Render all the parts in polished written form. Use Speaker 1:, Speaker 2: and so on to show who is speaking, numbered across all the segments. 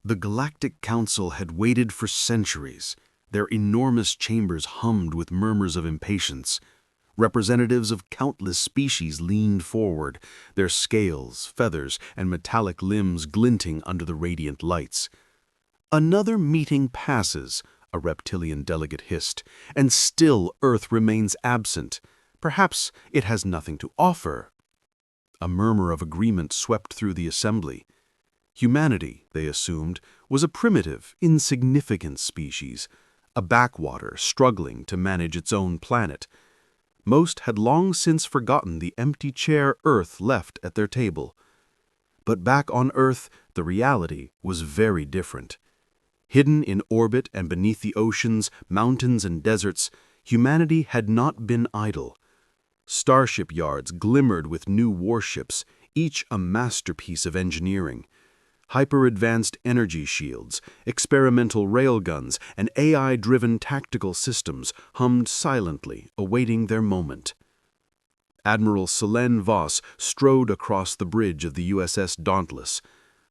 Speaker 1: The Galactic Council had waited for centuries. Their enormous chambers hummed with murmurs of impatience. Representatives of countless species leaned forward, their scales, feathers, and metallic limbs glinting under the radiant lights. "Another meeting passes," a reptilian delegate hissed, "and still Earth remains absent. Perhaps it has nothing to offer." A murmur of agreement swept through the assembly. Humanity, they assumed, was a primitive, insignificant species, a backwater struggling to manage its own planet. Most had long since forgotten the empty chair Earth left at their table. But back on Earth, the reality was very different. Hidden in orbit and beneath the oceans, mountains, and deserts, humanity had not been idle. Starship yards glimmered with new warships, each a masterpiece of engineering. Hyper-advanced energy shields, experimental railguns, and AI-driven tactical systems hummed silently, awaiting their moment. Admiral Selene Voss strode across the bridge of the USS Dauntless,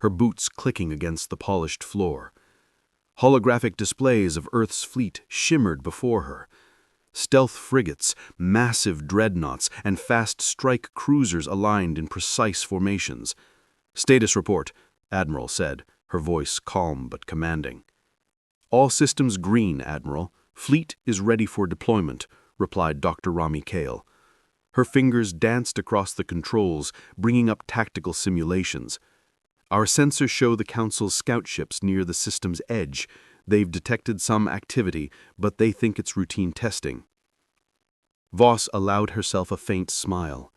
Speaker 1: her boots clicking against the polished floor. Holographic displays of Earth's fleet shimmered before her. Stealth frigates, massive dreadnoughts, and fast-strike cruisers aligned in precise formations. "Status report," Admiral said, her voice calm but commanding. "All systems green, Admiral. Fleet is ready for deployment," replied Dr. Rami Kale. Her fingers danced across the controls, bringing up tactical simulations. "Our sensors show the Council's scout ships near the system's edge. They've detected some activity, but they think it's routine testing." Voss allowed herself a faint smile.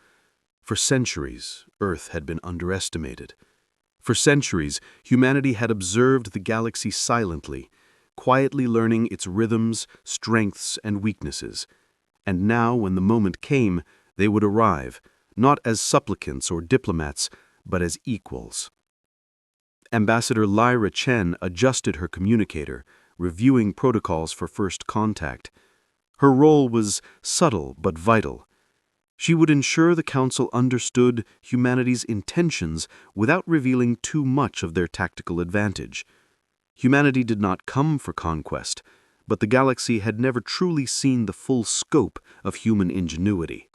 Speaker 1: For centuries, Earth had been underestimated. For centuries, humanity had observed the galaxy silently, quietly learning its rhythms, strengths, and weaknesses. And now, when the moment came, they would arrive, not as supplicants or diplomats, but as equals. Ambassador Lyra Chen adjusted her communicator, reviewing protocols for first contact. Her role was subtle but vital. She would ensure the Council understood humanity's intentions without revealing too much of their tactical advantage. Humanity did not come for conquest, but the galaxy had never truly seen the full scope of human ingenuity.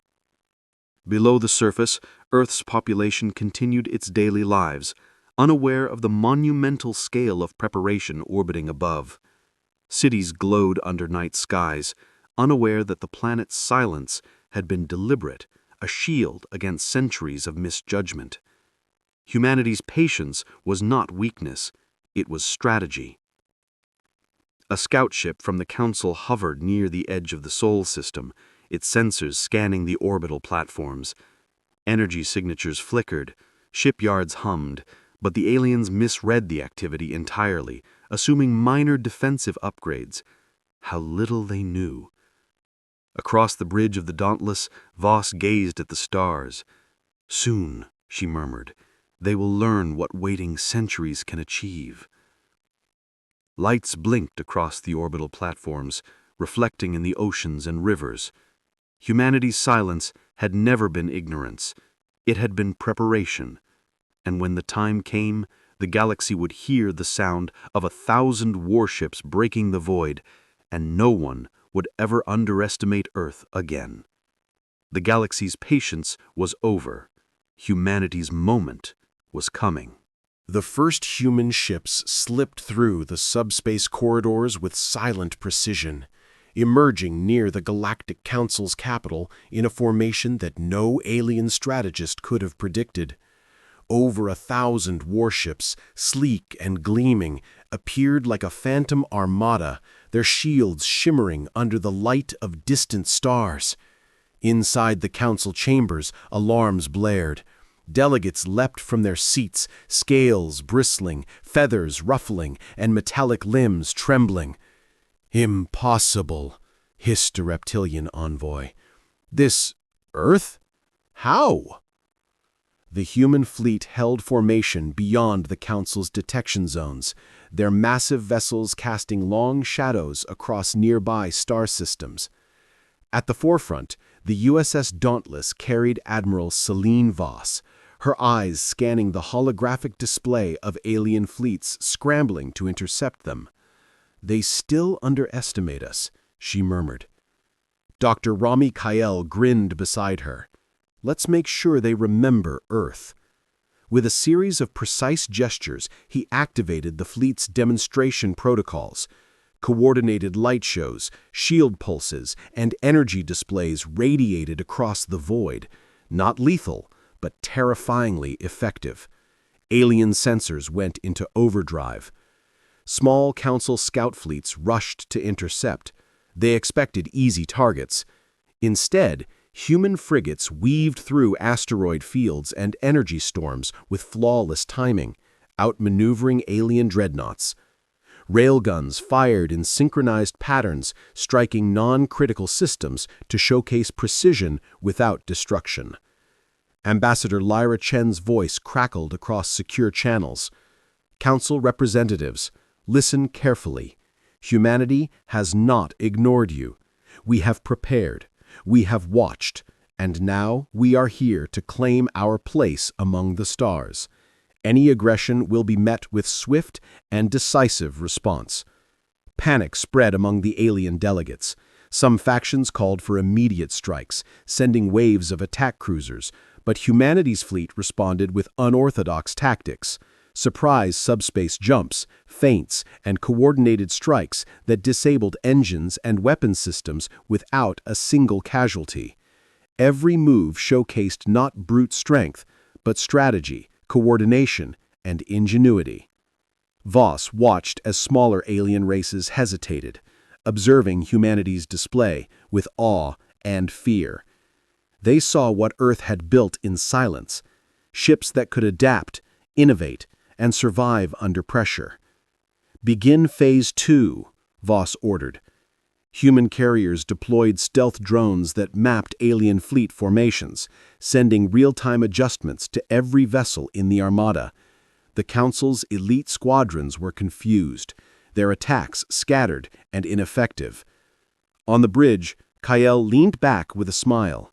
Speaker 1: Below the surface, Earth's population continued its daily lives, unaware of the monumental scale of preparation orbiting above. Cities glowed under night skies, unaware that the planet's silence had been deliberate, a shield against centuries of misjudgment. Humanity's patience was not weakness, it was strategy. A scout ship from the Council hovered near the edge of the Sol system, its sensors scanning the orbital platforms. Energy signatures flickered, shipyards hummed, but the aliens misread the activity entirely, assuming minor defensive upgrades. How little they knew. Across the bridge of the Dauntless, Voss gazed at the stars. "Soon," she murmured, "they will learn what waiting centuries can achieve." Lights blinked across the orbital platforms, reflecting in the oceans and rivers. Humanity's silence had never been ignorance. It had been preparation. And when the time came, the galaxy would hear the sound of 1,000 warships breaking the void, and no one would ever underestimate Earth again. The galaxy's patience was over. Humanity's moment was coming. The first human ships slipped through the subspace corridors with silent precision, emerging near the Galactic Council's capital in a formation that no alien strategist could have predicted. Over 1,000 warships, sleek and gleaming, appeared like a phantom armada, their shields shimmering under the light of distant stars. Inside the council chambers, alarms blared. Delegates leapt from their seats, scales bristling, feathers ruffling, and metallic limbs trembling. "Impossible," hissed a reptilian envoy. "This Earth? How?" The human fleet held formation beyond the Council's detection zones, their massive vessels casting long shadows across nearby star systems. At the forefront, the USS Dauntless carried Admiral Selene Voss,
Speaker 2: her eyes scanning the holographic display of alien fleets scrambling to intercept them. "They still underestimate us," she murmured. Dr. Rami Kael grinned beside her. "Let's make sure they remember Earth." With a series of precise gestures, he activated the fleet's demonstration protocols. Coordinated light shows, shield pulses, and energy displays radiated across the void. Not lethal, but terrifyingly effective. Alien sensors went into overdrive. Small Council scout fleets rushed to intercept. They expected easy targets. Instead, human frigates weaved through asteroid fields and energy storms with flawless timing, outmaneuvering alien dreadnoughts. Railguns fired in synchronized patterns, striking non-critical systems to showcase precision without destruction. Ambassador Lyra Chen's voice crackled across secure channels. "Council representatives, listen carefully. Humanity has not ignored you. We have prepared. We have watched, and now we are here to claim our place among the stars. Any aggression will be met with swift and decisive response." Panic spread among the alien delegates. Some factions called for immediate strikes, sending waves of attack cruisers, but humanity's fleet responded with unorthodox tactics. Surprise subspace jumps, feints, and coordinated strikes that disabled engines and weapon systems without a single casualty. Every move showcased not brute strength, but strategy, coordination, and ingenuity. Voss watched as smaller alien races hesitated, observing humanity's display with awe and fear. They saw what Earth had built in silence, ships that could adapt, innovate, and survive under pressure. "Begin Phase 2, Voss ordered. Human carriers deployed stealth drones that mapped alien fleet formations, sending real-time adjustments to every vessel in the Armada. The Council's elite squadrons were confused, their attacks scattered and ineffective. On the bridge, Kael leaned back with a smile.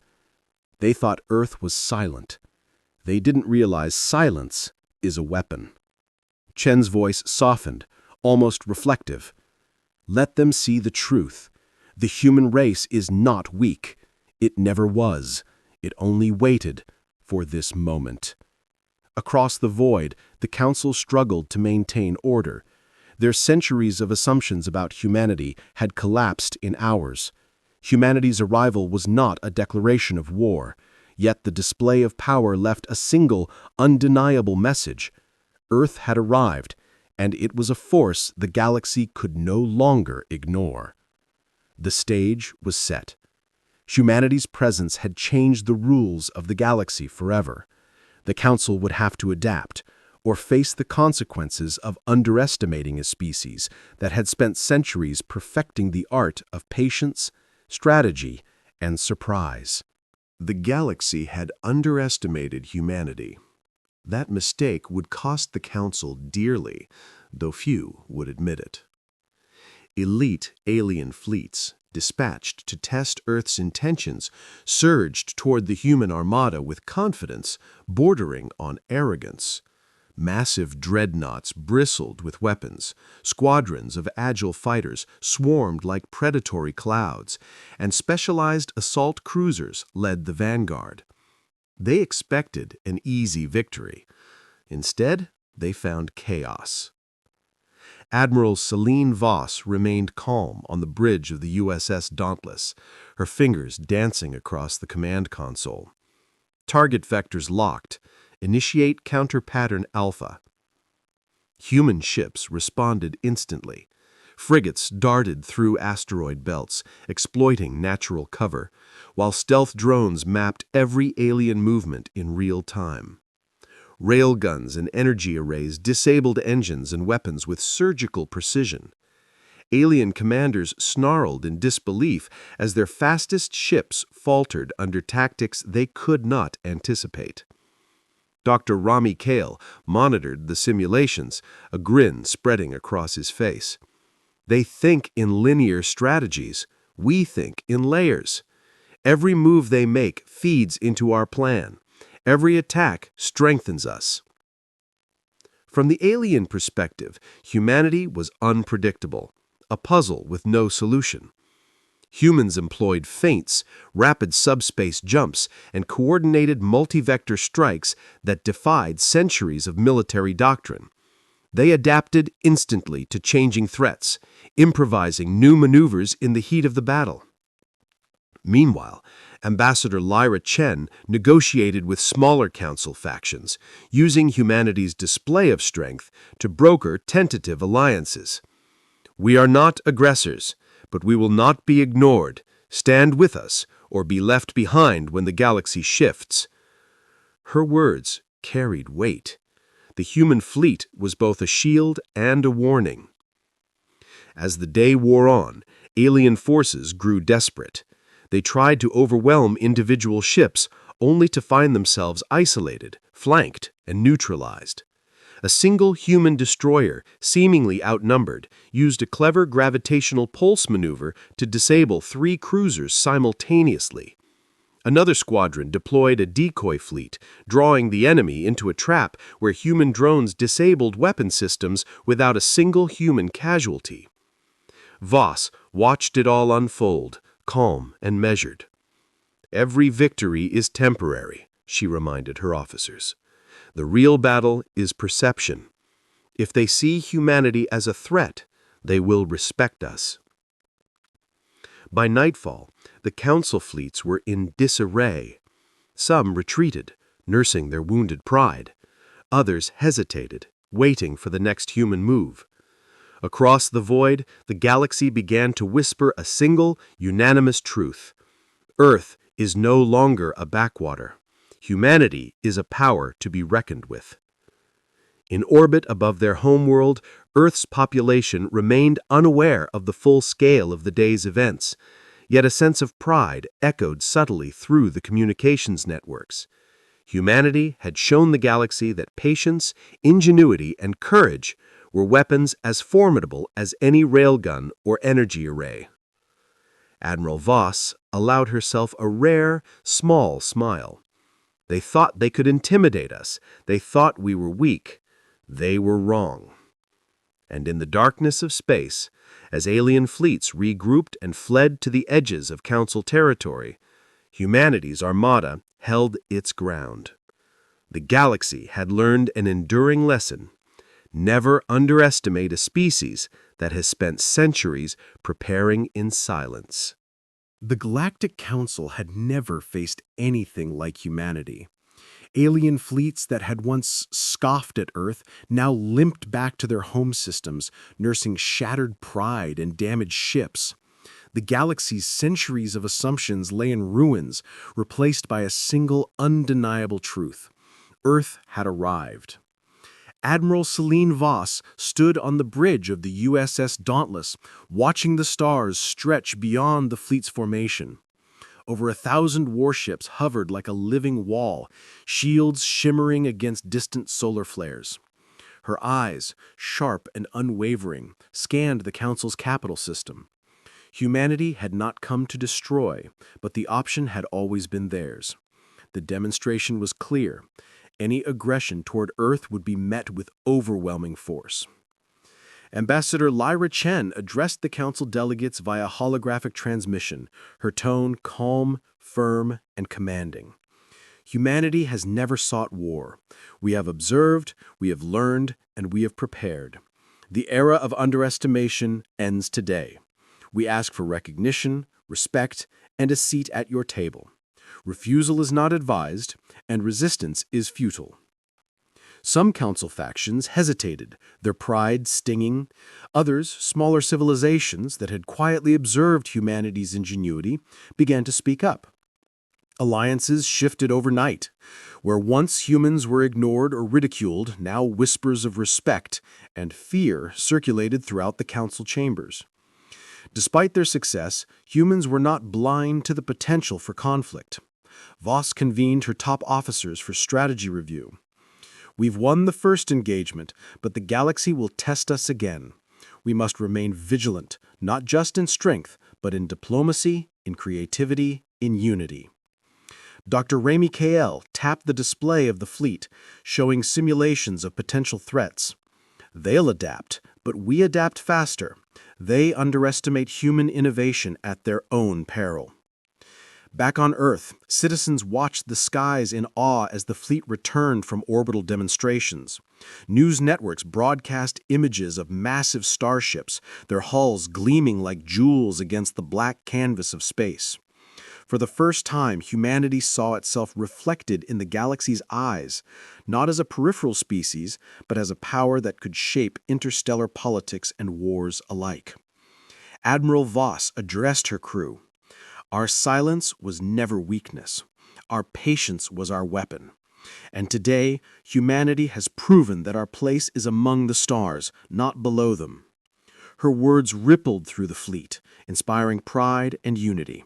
Speaker 2: They thought Earth was silent. They didn't realize silence is a weapon. Chen's voice softened, almost reflective. "Let them see the truth. The human race is not weak. It never was. It only waited for this moment." Across the void, the Council struggled to maintain order. Their centuries of assumptions about humanity had collapsed in hours. Humanity's arrival was not a declaration of war, yet the display of power left a single, undeniable message. Earth had arrived, and it was a force the galaxy could no longer ignore. The stage was set. Humanity's presence had changed the rules of the galaxy forever. The Council would have to adapt, or face the consequences of underestimating a species that had spent centuries perfecting the art of patience, strategy, and surprise. The galaxy had underestimated humanity. That mistake would cost the Council dearly, though few would admit it. Elite alien fleets, dispatched to test Earth's intentions, surged toward the human armada with confidence bordering on arrogance. Massive dreadnoughts bristled with weapons, squadrons of agile fighters swarmed like predatory clouds, and specialized assault cruisers led the vanguard. They expected an easy victory. Instead, they found chaos. Admiral Celine Voss remained calm on the bridge of the USS Dauntless, her fingers dancing across the command console. Target vectors locked. Initiate counter-pattern Alpha. Human ships responded instantly. Frigates darted through asteroid belts, exploiting natural cover, while stealth drones mapped every alien movement in real time. Railguns and energy arrays disabled engines and weapons with surgical precision. Alien commanders snarled in disbelief as their fastest ships faltered under tactics they could not anticipate. Dr. Rami Kael monitored the simulations, a grin spreading across his face. "They think in linear strategies. We think in layers. Every move they make feeds into our plan. Every attack strengthens us. From the alien perspective, humanity was unpredictable, a puzzle with no solution. Humans employed feints, rapid subspace jumps, and coordinated multi-vector strikes that defied centuries of military doctrine. They adapted instantly to changing threats, improvising new maneuvers in the heat of the battle. Meanwhile, Ambassador Lyra Chen negotiated with smaller council factions, using humanity's display of strength to broker tentative alliances. "We are not aggressors, but we will not be ignored. Stand with us, or be left behind when the galaxy shifts." Her words carried weight. The human fleet was both a shield and a warning. As the day wore on, alien forces grew desperate. They tried to overwhelm individual ships, only to find themselves isolated, flanked, and neutralized. A single human destroyer, seemingly outnumbered, used a clever gravitational pulse maneuver to disable 3 cruisers simultaneously. Another squadron deployed a decoy fleet, drawing the enemy into a trap where human drones disabled weapon systems without a single human casualty. Voss watched it all unfold, calm and measured. "Every victory is temporary," she reminded her officers. "The real battle is perception. If they see humanity as a threat, they will respect us." By nightfall, the council fleets were in disarray. Some retreated, nursing their wounded pride. Others hesitated, waiting for the next human move. Across the void, the galaxy began to whisper a single, unanimous truth. Earth is no longer a backwater. Humanity is a power to be reckoned with. In orbit above their homeworld, Earth's population remained unaware of the full scale of the day's events, yet a sense of pride echoed subtly through the communications networks. Humanity had shown the galaxy that patience, ingenuity, and courage were weapons as formidable as any railgun or energy array. Admiral Voss allowed herself a rare, small smile. They thought they could intimidate us. They thought we were weak. They were wrong. And in the darkness of space, as alien fleets regrouped and fled to the edges of Council territory, humanity's armada held its ground. The galaxy had learned an enduring lesson. Never underestimate a species that has spent centuries preparing in silence.
Speaker 3: The Galactic Council had never faced anything like humanity. Alien fleets that had once scoffed at Earth now limped back to their home systems, nursing shattered pride and damaged ships. The galaxy's centuries of assumptions lay in ruins, replaced by a single undeniable truth. Earth had arrived. Admiral Celine Voss stood on the bridge of the USS Dauntless, watching the stars stretch beyond the fleet's formation. Over 1,000 warships hovered like a living wall, shields shimmering against distant solar flares. Her eyes, sharp and unwavering, scanned the Council's capital system. Humanity had not come to destroy, but the option had always been theirs. The demonstration was clear. Any aggression toward Earth would be met with overwhelming force. Ambassador Lyra Chen addressed the Council delegates via holographic transmission, her tone calm, firm, and commanding. Humanity has never sought war. We have observed, we have learned, and we have prepared. The era of underestimation ends today. We ask for recognition, respect, and a seat at your table. Refusal is not advised, and resistance is futile. Some council factions hesitated, their pride stinging. Others, smaller civilizations that had quietly observed humanity's ingenuity, began to speak up. Alliances shifted overnight. Where once humans were ignored or ridiculed, now whispers of respect and fear circulated throughout the council chambers. Despite their success, humans were not blind to the potential for conflict. Voss convened her top officers for strategy review. "We've won the first engagement, but the galaxy will test us again. We must remain vigilant, not just in strength, but in diplomacy, in creativity, in unity." Dr. Rami Kael tapped the display of the fleet, showing simulations of potential threats. They'll adapt, but we adapt faster. They underestimate human innovation at their own peril. Back on Earth, citizens watched the skies in awe as the fleet returned from orbital demonstrations. News networks broadcast images of massive starships, their hulls gleaming like jewels against the black canvas of space. For the first time, humanity saw itself reflected in the galaxy's eyes, not as a peripheral species, but as a power that could shape interstellar politics and wars alike. Admiral Voss addressed her crew. Our silence was never weakness. Our patience was our weapon. And today, humanity has proven that our place is among the stars, not below them. Her words rippled through the fleet, inspiring pride and unity.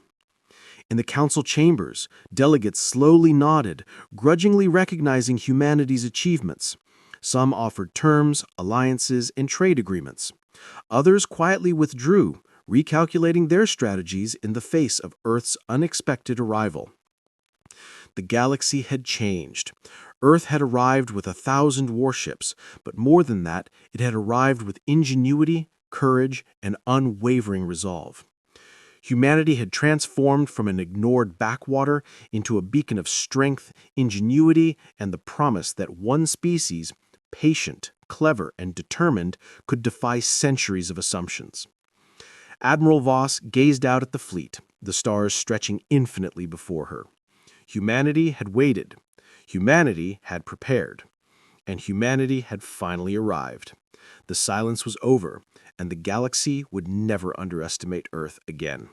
Speaker 3: In the council chambers, delegates slowly nodded, grudgingly recognizing humanity's achievements. Some offered terms, alliances, and trade agreements. Others quietly withdrew, recalculating their strategies in the face of Earth's unexpected arrival. The galaxy had changed. Earth had arrived with 1,000 warships, but more than that, it had arrived with ingenuity, courage, and unwavering resolve. Humanity had transformed from an ignored backwater into a beacon of strength, ingenuity, and the promise that one species, patient, clever, and determined, could defy centuries of assumptions. Admiral Voss gazed out at the fleet, the stars stretching infinitely before her. Humanity had waited. Humanity had prepared. And humanity had finally arrived. The silence was over, and the galaxy would never underestimate Earth again.